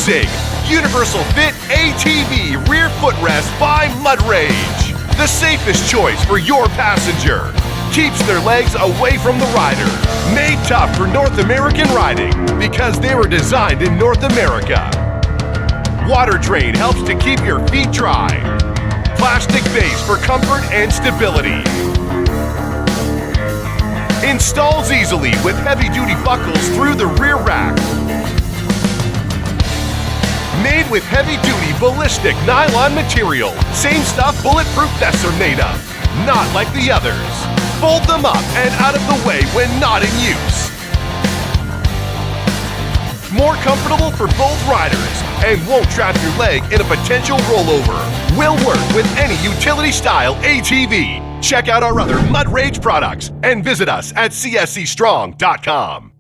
Introducing Universal Fit ATV Rear Footrest by Mudrage. The safest choice for your passenger. Keeps their legs away from the rider. Made tough for North American riding because they were designed in North America. Water drain helps to keep your feet dry. Plastic base for comfort and stability. Installs easily with heavy-duty buckles through the rear rack. Made with heavy-duty ballistic nylon material. Same stuff bulletproof vests are made of. Not like the others. Fold them up and out of the way when not in use. More comfortable for both riders and won't trap your leg in a potential rollover. Will work with any utility-style ATV. Check out our other Mudrage products and visit us at cscstrong.com.